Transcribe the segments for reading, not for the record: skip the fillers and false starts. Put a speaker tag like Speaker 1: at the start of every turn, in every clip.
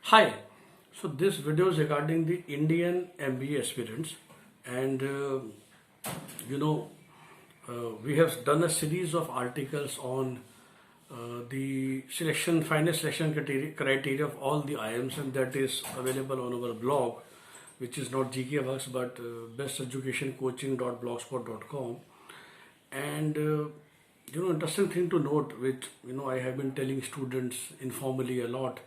Speaker 1: Hi, so this video is regarding the Indian MBA aspirants, and you know, we have done a series of articles on the final selection criteria of all the IIMs, and that is available on our blog, which is not GK Works but besteducationcoaching.blogspot.com. And interesting thing to note, which I have been telling students informally a lot,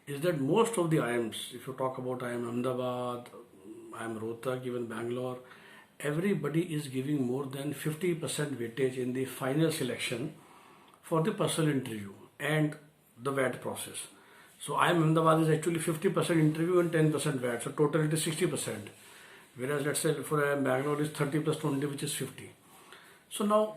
Speaker 1: is that most of the IIMs, if you talk about IIM Ahmedabad, IIM Rohtak, even Bangalore, everybody is giving more than 50% weightage in the final selection for the personal interview and the VAT process. So IIM Ahmedabad is actually 50% interview and 10% VAT, so total it is 60%. Whereas let's say for IIM Bangalore is 30 plus 20, which is 50. So now,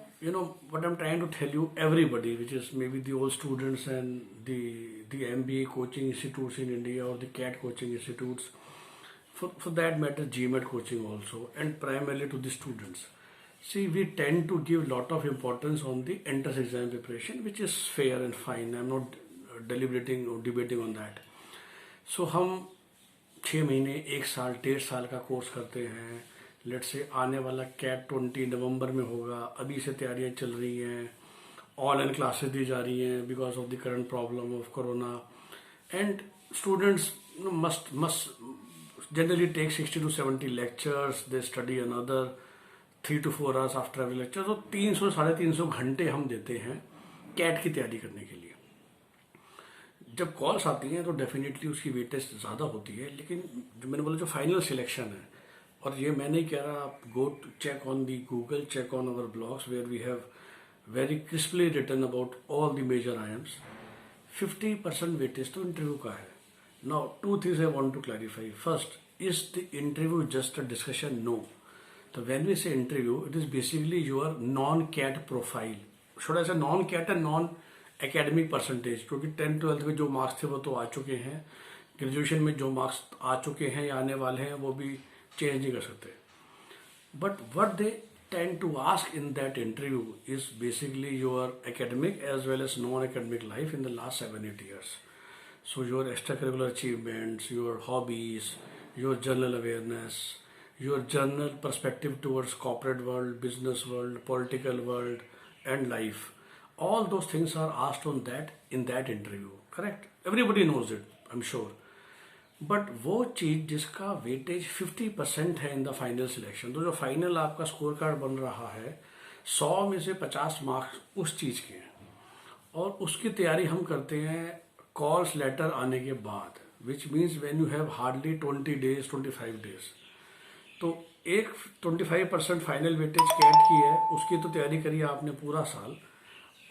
Speaker 1: what I'm trying to tell you, everybody, which is maybe the old students and the MBA coaching institutes in India or the CAT coaching institutes, for that matter, GMAT coaching also, and primarily to the students. See, we tend to give lot of importance on the entrance exam preparation, which is fair and fine. I'm not deliberating or debating on that. So हम 6 महीने 1 साल 1.5 साल का course करते हैं. Late से आने वाला कैट 20 नवंबर में होगा. अभी से तैयारियां चल रही हैं. ऑनलाइन क्लासेस दी जा रही हैं because of the current problem of corona. And students must generally take 60 to 70 lectures. They study another 3 to 4 hours after every lecture. तो 300-350 घंटे हम देते हैं कैट की तैयारी करने के लिए. जब कॉल्स आती हैं तो डेफिनेटली उसकी वेटेज ज़्यादा होती है, लेकिन जो मैंने बोला जो फाइनल सिलेक्शन है, और ये मैं नहीं कह रहा, आप go to check on the Google, check on our blogs where we have very crisply written about all the major IIMs. 50% weightage तो इंटरव्यू का है. Now 2 things I want to clarify. First, is the interview just a discussion? No. So when we say interview, it is basically your non-CAT profile. Should I say non-CAT and non-academic percentage? क्योंकि 10th-12th के जो marks थे वो तो आ चुके हैं. Graduation में जो मार्क्स आ चुके हैं या आने वाले हैं वो भी चेंज नहीं कर सकते. But what they tend to ask in that interview is basically your academic as well as non-academic life in the last 7-8 years. So your extracurricular achievements, your hobbies, your general awareness, your general perspective towards corporate world, business world, political world, and life. All those things are asked on that in that interview. Correct? Everybody knows it, I'm sure. But वो चीज़ जिसका weightage 50% है in the final selection, तो जो final आपका score card बन रहा है 100 में से 50 मार्क्स उस चीज़ के हैं, और उसकी तैयारी हम करते हैं कॉल्स लेटर आने के बाद, which means when you have hardly 20 days 25 days. तो एक 25% फाइनल वेटेज कैट की है, उसकी तो तैयारी करी आपने पूरा साल,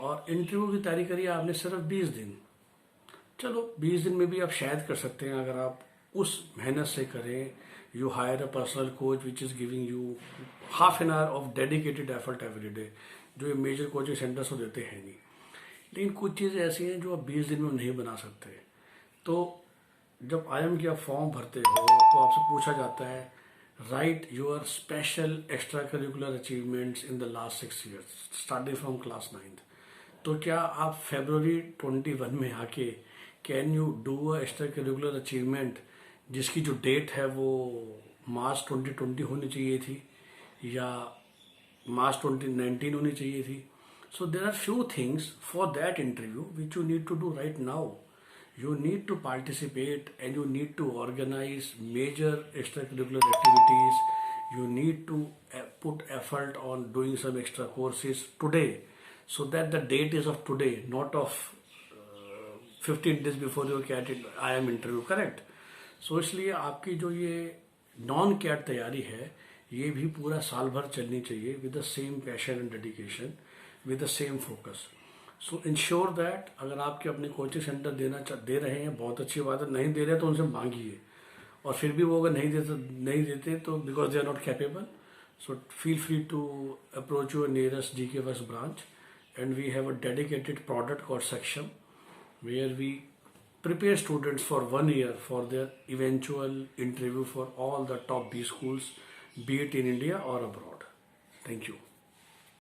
Speaker 1: और इंटरव्यू की तैयारी करी आपने सिर्फ 20 दिन. चलो 20 दिन में भी आप शायद कर सकते हैं अगर आप उस मेहनत से करें. You hire a personal coach which is giving you half an hour of dedicated effort every day, जो ये मेजर कोचिंग सेंटर्स को देते हैं नहीं. लेकिन कुछ चीज़ें ऐसी हैं जो आप 20 दिन में नहीं बना सकते. तो जब IIM की आप फॉर्म भरते हो तो आपसे पूछा जाता है right your special extra curricular achievements in the last 6 years starting from class 9th. तो क्या आप February 21 में आके can you do a extra curricular achievement जिसकी जो डेट है वो March 2020 होनी चाहिए थी या March 2019 होनी चाहिए थी. So there are few things for that interview which you need to do right now. You need to participate and you need to organize major extracurricular activities. You need to put effort on doing some extra courses today, so that the date is of today, not of 15 days before your CAT IIM interview. Correct? So इसलिए आपकी जो ये non cat तैयारी है ये भी पूरा साल भर चलनी चाहिए with the same passion and dedication, with the same focus. So ensure that अगर आपके अपने कोचिंग सेंटर दे रहे हैं, बहुत अच्छी बात है. नहीं दे रहे तो उनसे मांगिए, और फिर भी वो अगर नहीं देते तो because they are not capable. So feel free to approach your nearest GK Works branch, and we have a dedicated product और section where we prepare students for 1 year for their eventual interview for all the top B schools, be it in India or abroad. Thank you.